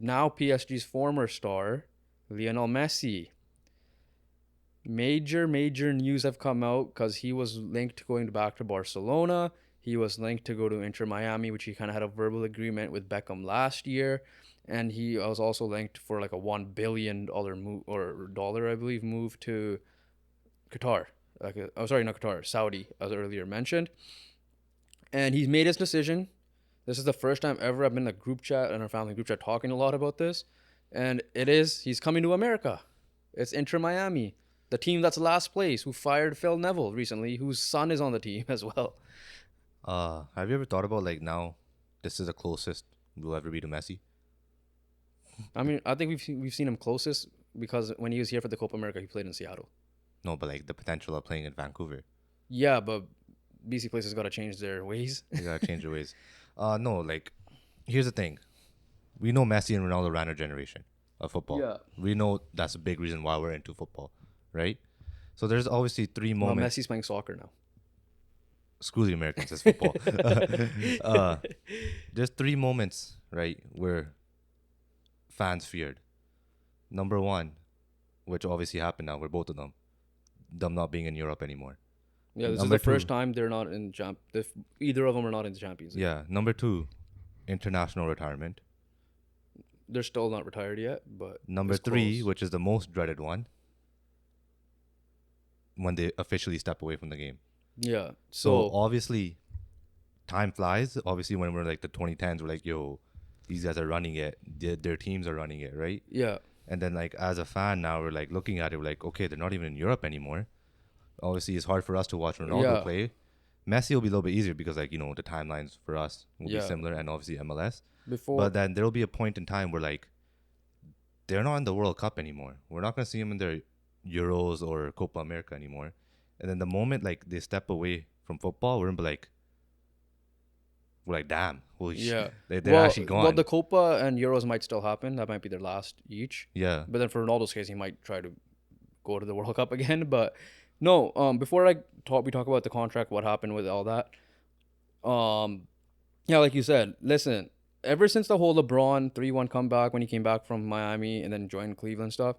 Now PSG's former star, Lionel Messi. Major news have come out because he was linked to going back to Barcelona. He was linked to go to Inter Miami, which he kind of had a verbal agreement with Beckham last year. And he was also linked for like a $1 billion move or dollar, I believe, move to Qatar. Sorry, not Qatar, Saudi, as earlier mentioned. And he's made his decision. This is the first time ever I've been in a group chat and our family group chat talking a lot about this. And he's coming to America. It's Inter Miami, the team that's last place, who fired Phil Neville recently, whose son is on the team as well. Have you ever thought about like now, this is the closest we'll ever be to Messi? I mean, I think we've seen him closest because when he was here for the Copa America, he played in Seattle. No, but like the potential of playing in Vancouver. Yeah, but BC places got to change their ways. They gotta change their ways. No, like here's the thing. We know Messi and Ronaldo ran our generation of football. Yeah. We know that's a big reason why we're into football, right? So there's obviously three Well, moments. Messi's playing soccer now. Screw the Americans, it's football. There's three moments, right, where fans feared. Number one, which obviously happened now, where both of them not being in Europe anymore. Yeah, this Number is the first two- time they're not in either of them are not in the Champions League. Yeah. Number two, international retirement. They're still not retired yet, but Number it's three, close. which is the most dreaded one, when they officially step away from the game. Yeah. So So obviously, time flies. Obviously, when we're like the 2010s, we're like, yo, these guys are running it. Their teams are running it, right? yeah, And then like as a fan now, we're like looking at it, we're like, okay, they're not even in Europe anymore. Obviously, it's hard for us to watch Ronaldo Yeah. play. Messi will be a little bit easier because like, the timelines for us will be Yeah. similar, and obviously MLS. before But then there'll be a point in time where like they're not in the World Cup anymore. We're not gonna see them in their Euros or Copa America anymore. And then the moment like they step away from football, we're like, damn, holy yeah, shit, they're actually gone. Well, the Copa and Euros might still happen. That might be their last each. Yeah, But then for Ronaldo's case, he might try to go to the World Cup again. But no, before we talk about the contract, what happened with all that. Yeah, like you said, listen, ever since the whole LeBron 3-1 comeback when he came back from Miami and then joined Cleveland stuff,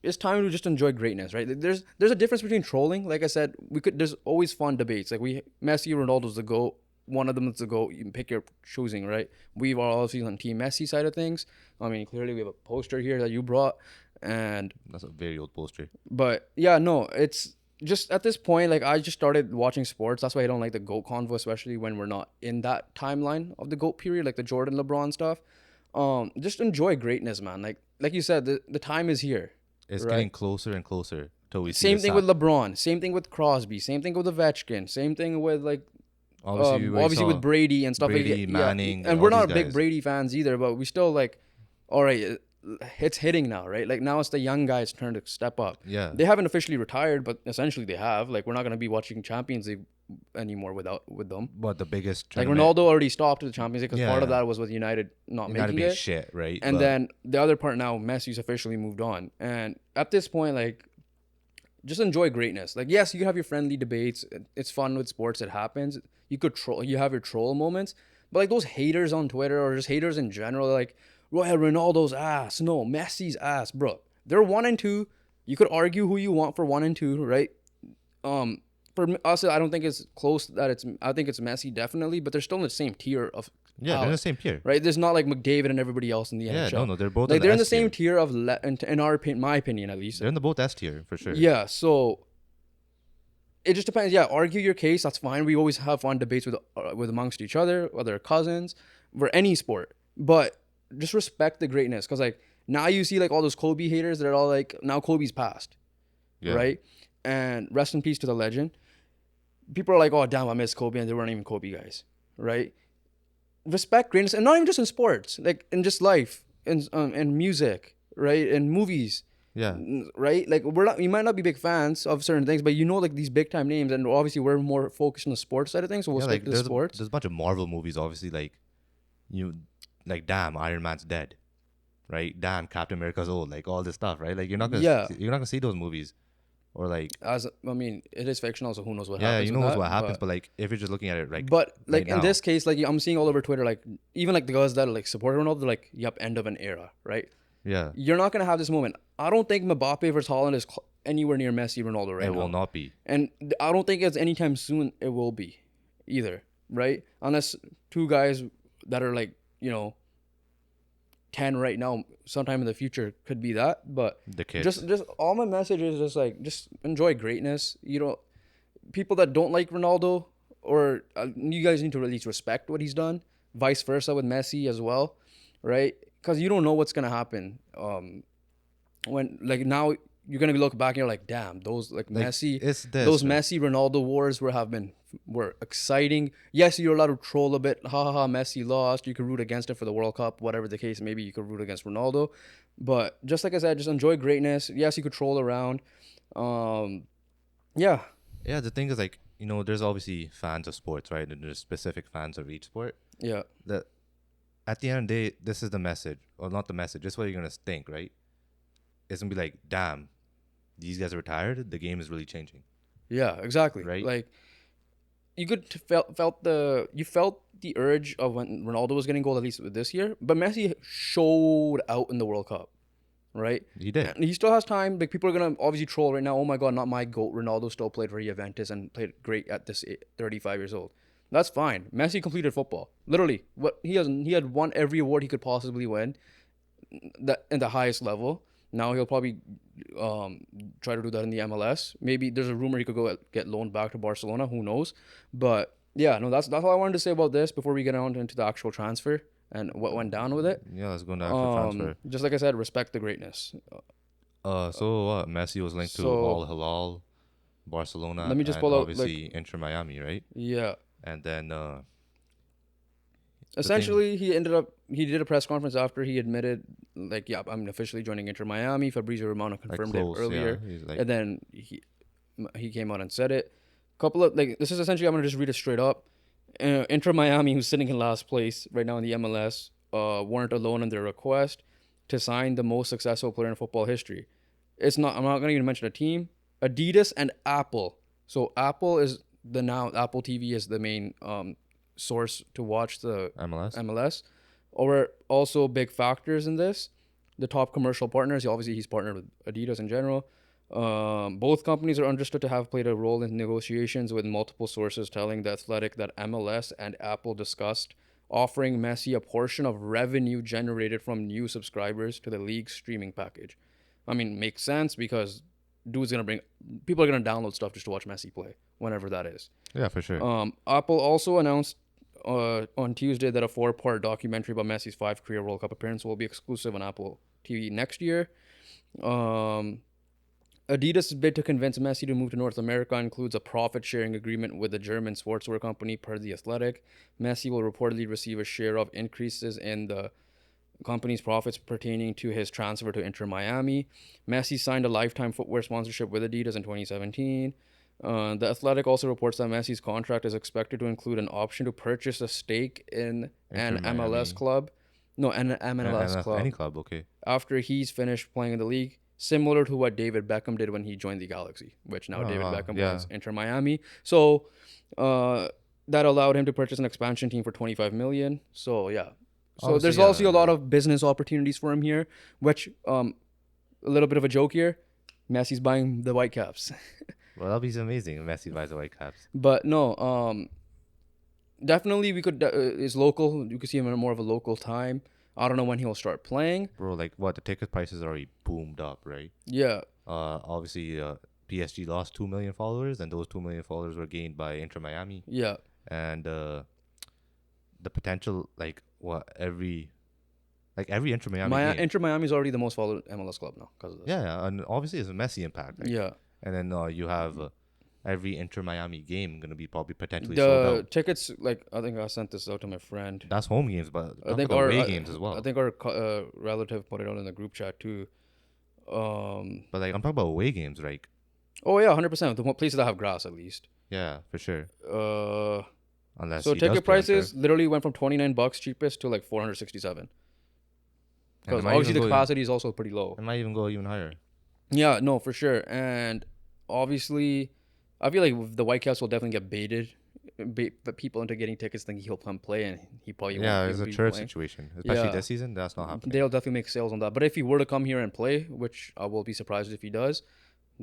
it's time to just enjoy greatness, right? There's a difference between trolling. Like I said, there's always fun debates. Like Messi, Ronaldo's the GOAT. One of them is the GOAT. You can pick your choosing, right? We are obviously on Team Messi side of things. I mean, clearly we have a poster here that you brought, and that's a very old poster. but yeah, no, it's just at this point, like I just started watching sports. That's why I don't like the GOAT convo, especially when we're not in that timeline of the GOAT period, like the Jordan LeBron stuff. Just enjoy greatness, man. Like you said, the time is here. It's Right. getting closer and closer till we see Same the thing with sap. LeBron. Same thing with Crosby. Same thing with Ovechkin. Same thing with like Obviously, we obviously saw with Brady and stuff Brady, like that. Manning, Yeah. And all we're these not big guys. Brady fans either, but we still like, all right, it's hitting now, right? Like now it's the young guys' turn to step up. Yeah. They haven't officially retired, but essentially they have. Like we're not gonna be watching Champions League anymore with them. But the biggest Like tournament, Ronaldo already stopped the Champions League because Yeah, part of yeah. that was with United not you gotta making be it. shit, right? And But then the other part now, Messi's officially moved on. And at this point, like, just enjoy greatness. Like, yes, you can have your friendly debates. It's fun with sports. It happens. You could troll. You have your troll moments. But like those haters on Twitter or just haters in general, like, well, Ronaldo's ass. No, Messi's ass, bro. They're 1 and 2. You could argue who you want for 1 and 2, right? For us, I don't think it's close. I think it's Messi definitely, but they're still in the same tier of yeah, they're in talent. the same tier. Right, there's not like McDavid and everybody else in the Yeah, NHL. no, they're both Like in they're in the S same tier. tier of in our opinion, my opinion at least. They're in the both S tier for sure. Yeah, so it just depends. Yeah, argue your case. That's fine. We always have fun debates with amongst each other, whether cousins, for any sport. But just respect the greatness, because like now you see like all those Kobe haters that are all like, now Kobe's passed, Yeah. right? And rest in peace to the legend. People are like, oh damn, I miss Kobe, and they weren't even Kobe guys, right? Respect greatness, and not even just in sports, like in just life, in music, right, in movies, Yeah. right? Like we might not be big fans of certain things, but like these big time names, and obviously we're more focused on the sports side of things, so we'll Yeah, stick like to the sports. there's a bunch of Marvel movies, obviously, like damn, Iron Man's dead, right? Damn, Captain America's old, like all this stuff, right? Like you're not gonna Yeah. you're not gonna see those movies or like It is fictional, so who knows what yeah, happens you with know that. what happens, but like if you're just looking at it like But right like in now, this case, like I'm seeing all over Twitter, like even like the guys that like support Ronaldo, they're like, "Yep, end of an era," right? yeah, You're not gonna have this moment. I don't think Mbappe versus Holland is anywhere near Messi Ronaldo right it will now, not be. and I don't think it's anytime soon it will be, either, right? Unless two guys that are like 10 right now, sometime in the future could be that. But The just kids. just all my message is just like just enjoy greatness. People that don't like Ronaldo, or you guys need to at least respect what he's done. Vice versa with Messi as well, right? Because you don't know what's gonna happen. When like now you're gonna look back and you're like, damn, Like it's those this, right? Messi Ronaldo wars were exciting. Yes, you're allowed to troll a bit. Ha ha ha, Messi lost. You could root against it for the World Cup, whatever the case. Maybe you could root against Ronaldo, but just like I said, just enjoy greatness. Yes, you could troll around. Um, yeah, Yeah, the thing is like, there's obviously fans of sports, right? And there's specific fans of each sport. yeah, That at the end of the day, this is the message. Or not the message, this is what you're gonna think, right? It's gonna be like, damn, these guys are retired, the game is really changing. yeah, exactly. Right? Like you could felt the urge of when Ronaldo was getting gold, at least with this year, but Messi showed out in the World Cup, right? He did. And he still has time. Like people are gonna obviously troll right now. Oh my God, not my goat. Ronaldo still played for Juventus and played great at this 35 years old. That's fine. Messi completed football. Literally, what he had won every award he could possibly win, that in the highest level. Now he'll probably try to do that in the MLS. Maybe there's a rumor he could go get loaned back to Barcelona. Who knows? But yeah, no, that's all I wanted to say about this before we get on into the actual transfer and what went down with it. Yeah, let's go into actual transfer. Just like I said, respect the greatness. So what? Messi was linked to So Al Hilal, Barcelona, let me just and pull out like obviously Inter Miami, right? yeah. And then the thing, Essentially, he did a press conference after he admitted like yeah, I'm officially joining Inter Miami. Fabrizio Romano like confirmed it close, yeah. earlier, He's like, and then he came out and said it. Couple of like this is essentially I'm gonna just read it straight up. Inter Miami, who's sitting in last place right now in the MLS, weren't alone in their request to sign the most successful player in football history. I'm not gonna even mention a team. Adidas and Apple. So Apple TV is the main source to watch the MLS. MLS, or also big factors in this. The top commercial partners, obviously he's partnered with Adidas in general. Both companies are understood to have played a role in negotiations, with multiple sources telling The Athletic that MLS and Apple discussed offering Messi a portion of revenue generated from new subscribers to the league's streaming package. I mean, makes sense because people are gonna download stuff just to watch Messi play whenever that is. Yeah, for sure. Apple also announced on Tuesday that a 4-part documentary about Messi's 5 career World Cup appearances will be exclusive on Apple TV next year. Adidas' bid to convince Messi to move to North America includes a profit-sharing agreement with the German sportswear company, per The Athletic. Messi will reportedly receive a share of increases in the company's profits pertaining to his transfer to Inter Miami. Messi signed a lifetime footwear sponsorship with Adidas in 2017. The Athletic also reports that Messi's contract is expected to include an option to purchase a stake in Inter an MLS Miami. club. No, an MLS club. Any club, okay. After he's finished playing in the league, similar to what David Beckham did when he joined the Galaxy, which now Oh, David wow. Beckham Yeah. owns Inter Miami. So that allowed him to purchase an expansion team for 25 million. So yeah. So Obviously, there's also a lot of business opportunities for him here, which a little bit of a joke here. Messi's buying the Whitecaps. Well, that'll be amazing if Messi buys the Whitecaps. But no, definitely we could is local. You could see him in more of a local time. I don't know when he'll start playing. Bro, like what? The ticket prices already boomed up, right? Yeah. Obviously, PSG lost 2 million followers, and those 2 million followers were gained by Inter Miami. Yeah. And the potential, every Inter Miami game. Inter Miami is already the most followed MLS club now because of this. Yeah, and obviously it's a Messi impact. Right? Yeah. And then you have every Inter Miami game gonna be probably potentially sold The out. tickets, like I think I sent this out to my friend. That's home games, but I think the our away games as well. I think our relative put it out in the group chat too. But like I'm talking about away games, like Oh yeah, 100%. The places that have grass at least. yeah, for sure. Unless So he does ticket play prices literally went from $29 cheapest to like 467. Because might obviously the even go capacity is also pretty low. It might even go even higher. Yeah, no, for sure. And obviously, I feel like the Whitecaps will definitely get bait the people into getting tickets, thinking he'll come play, and he probably won't Yeah, it's even a be church playing. situation, especially Yeah, this season. That's not happening. they'll definitely make sales on that. But if he were to come here and play, which I will be surprised if he does,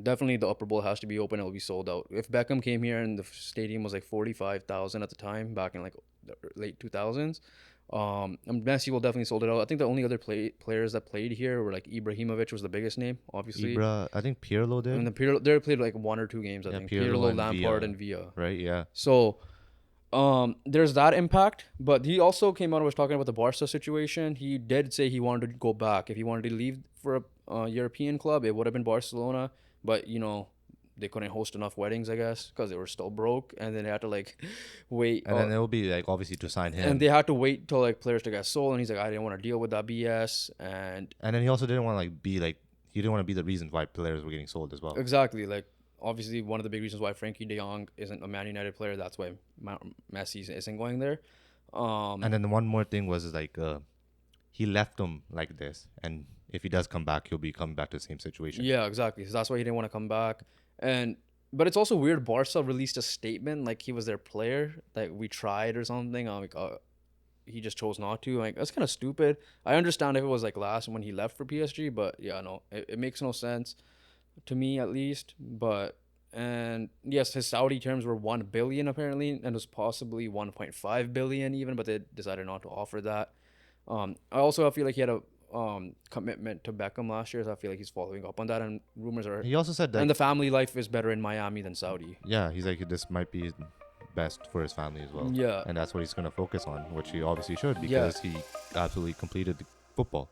definitely the upper bowl has to be open. It'll be sold out. If Beckham came here and the stadium was like 45,000 at the time, back in like the late 2000s, and Messi will definitely sold it out. I think the only other players that played here were like Ibrahimovic was the biggest name, obviously. Ibra, I think Pirlo And did. the Pirlo, they played like 1 or 2 games, I Yeah, think. Pirlo Pirlo, and Lampard, Villa, and Villa. right? Yeah. So there's that impact, but he also came out and was talking about the Barca situation. He did say he wanted to go back. If he wanted to leave for a European club, it would have been Barcelona. But they couldn't host enough weddings, I guess, because they were still broke, and then they had to like wait. And then it will be like obviously to sign And him. they had to wait till like players to get sold, and he's like, I didn't want to deal with that BS. And And then he also didn't want to he didn't want to be the reason why players were getting sold as well. exactly, like obviously one of the big reasons why Frankie De Jong isn't a Man United player. That's why Messi isn't going there. And then one more thing was like he left him like this, and if he does come back, he'll be coming back to the same situation. Yeah, exactly. So that's why he didn't want to come back. And but it's also weird. Barca released a statement like he was their player, like we tried or something. I'm like, he just chose not to. Like that's kind of stupid. I understand if it was like last when he left for PSG, but yeah, no, it makes no sense to me at least. But and yes, his Saudi terms were 1 billion apparently, and it was possibly 1.5 billion even, but they decided not to offer that. I also feel like he had a commitment to Beckham last year, so I feel like he's following up on that. And rumors are, He also said and like, the family life is better in Miami than Saudi. yeah, he's like this might be best for his family as well, Yeah, and that's what he's gonna focus on, which he obviously should yeah. because he absolutely completed the football.